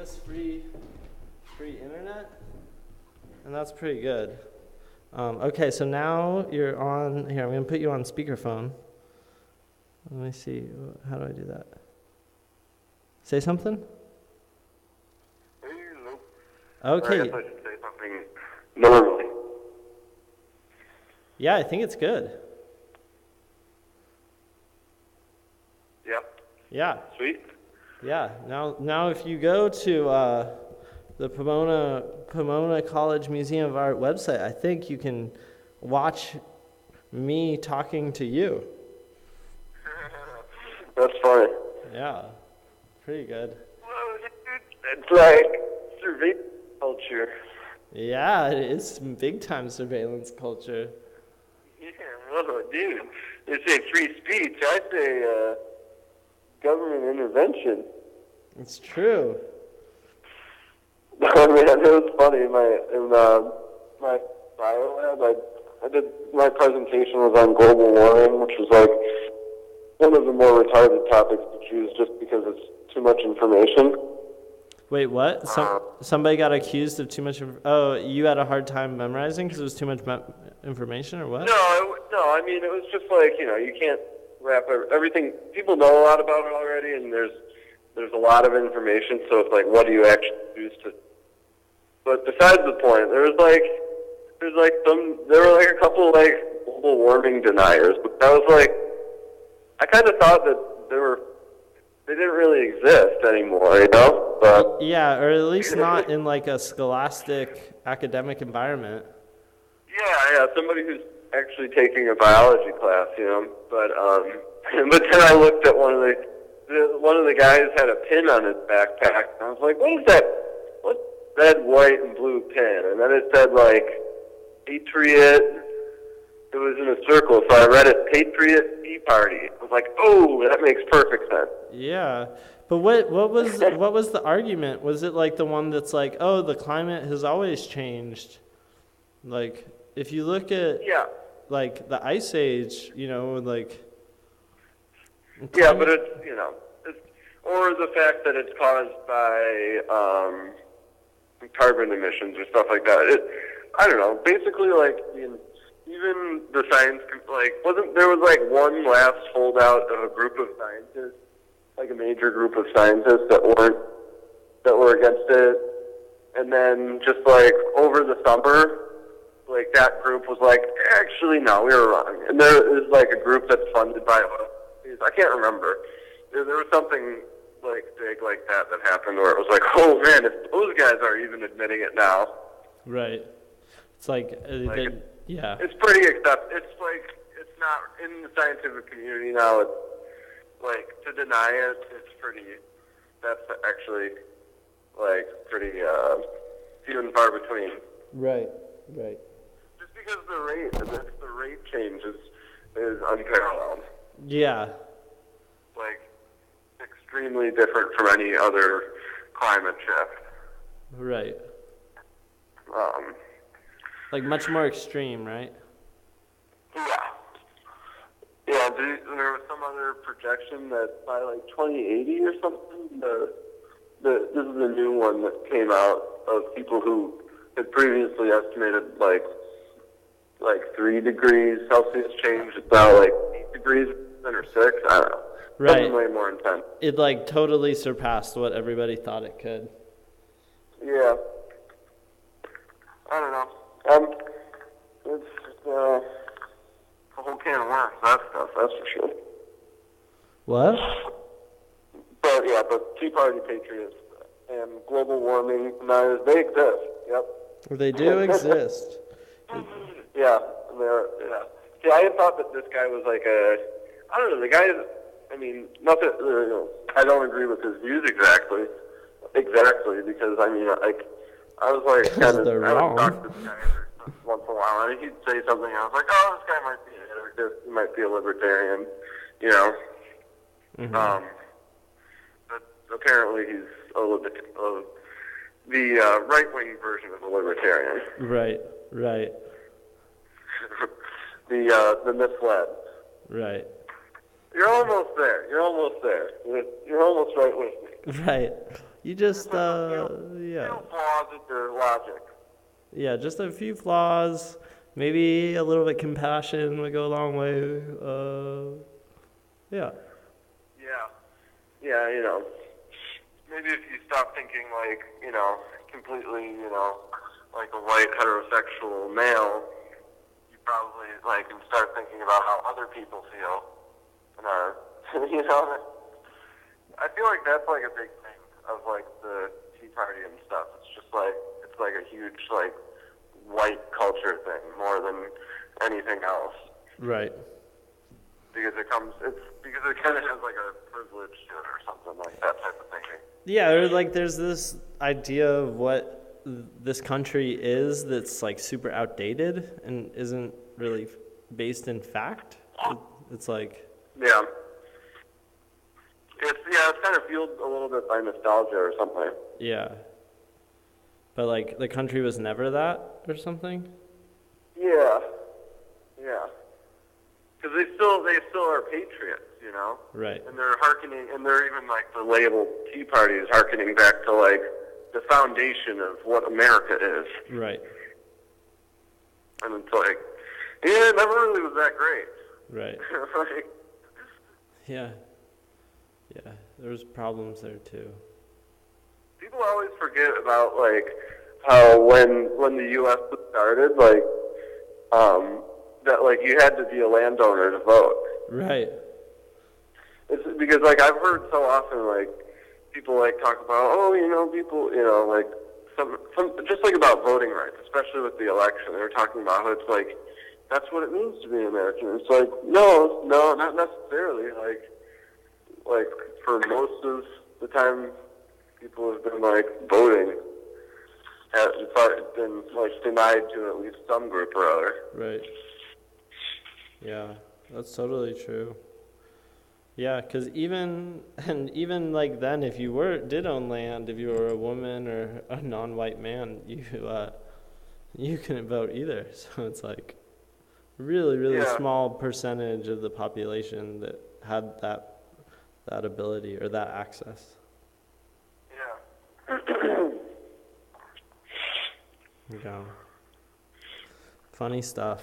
us free internet, and that's pretty good. Okay, so now you're on here. I'm gonna put you on speakerphone. Let me see. How do I do that? Say something. Okay. I guess I should say something normally. Yeah, I think it's good. Yep. Yeah. Sweet. Yeah. Now, if you go to the Pomona College Museum of Art website, I think you can watch me talking to you. That's funny. Yeah. Pretty good. Well, it's like surveillance culture. Yeah, it is big time surveillance culture. Yeah, well, dude, they say free speech. I say government intervention. It's true. Oh man, it was funny. In my bio lab, I did my presentation was on global warming, which was like one of the more retarded topics to choose just because it's too much information. Wait, what? Somebody got accused of too much. Oh, you had a hard time memorizing because it was too much information, or what? No. I mean, it was just like, you can't wrap everything. People know a lot about it already, and there's a lot of information. So it's like, what do you actually choose to? But besides the point, there were like a couple like global warming deniers. But I was like, I kind of thought that they didn't really exist anymore, But yeah, or at least not in like a scholastic academic environment. Yeah, somebody who's actually taking a biology class, But but then I looked at one of the guys had a pin on his backpack, and I was like, what is that? What red, white, and blue pin? And then it said like Patriot. It was in a circle, so I read it, Patriot Tea Party. I was like, oh, that makes perfect sense. Yeah, but what was the argument? Was it like the one that's like, oh, the climate has always changed? Like, if you look at like the Ice Age, like. Yeah, but it's or the fact that it's caused by carbon emissions or stuff like that. I don't know. Basically, like, even the science, there was like one last holdout of a group of scientists, like a major group of scientists that were against it, and then just like over the summer, like that group was like, actually no, we were wrong. And there is like a group that's funded by I can't remember. There was something like big like that happened where it was like, oh man, if those guys are even admitting it now. Right. It's like, yeah. It's pretty it's like, it's not in the scientific community now. It's like, to deny it, that's actually like pretty few and far between. Right. Just because the rate change is unparalleled. Yeah. Like, extremely different from any other climate shift. Right. Like much more extreme, right? Yeah. Yeah, there was some other projection that by like 2080 or something, this is a new one that came out of people who had previously estimated like 3 degrees Celsius change. It's now like 8 degrees or 6. I don't know. Right. Something way more intense. It like totally surpassed what everybody thought it could. Yeah. I don't know. It's a whole can of worms, that stuff, that's for sure. What? But Tea Party patriots and global warming deniers, they exist. Yep. They do exist. Yeah. See, I had thought that this guy was like I don't know, the guy is, nothing, I don't agree with his views exactly, because, I was like, I would talk to this guy once in a while, and he'd say something, and I was like, oh, this guy might be an anarchist, he might be a libertarian, Mm-hmm. But apparently he's the right-wing version of a libertarian. Right. The misled. Right. You're almost there. You're almost right with me. Right. You just, few flaws in your logic. Yeah, just a few flaws. Maybe a little bit compassion would go a long way. Yeah. Yeah, maybe if you stop thinking like, completely, like a white heterosexual male, you probably like can start thinking about how other people feel and are, I feel like that's like a big thing of like the Tea Party and stuff. It's like a huge like white culture thing more than anything else. Right. Because it kind of has like a privilege to it or something like that type of thinking. Yeah, or like there's this idea of what this country is that's like super outdated and isn't really based in fact. It's like it's kind of fueled a little bit by nostalgia or something. Yeah. But like the country was never that or something? Yeah. Because they still are patriots, Right. And they're even like the label Tea Party is hearkening back to like the foundation of what America is. Right. And it's like, it never really was that great. Right. Like, Yeah, there was problems there too. people always forget about like how when the U.S. was started, like that like you had to be a landowner to vote. Right. It's because like I've heard so often like people like talk about people like some just like about voting rights, especially with the election. They're talking about how it's like that's what it means to be an American. It's like no, not necessarily. Like for most of the time, people have been like voting, have been like denied to at least some group or other. Right. Yeah, that's totally true. Yeah, because even like then, if you did own land, if you were a woman or a non-white man, you couldn't vote either. So it's like really small percentage of the population that had that ability or that access. Yeah. Yeah. Funny stuff.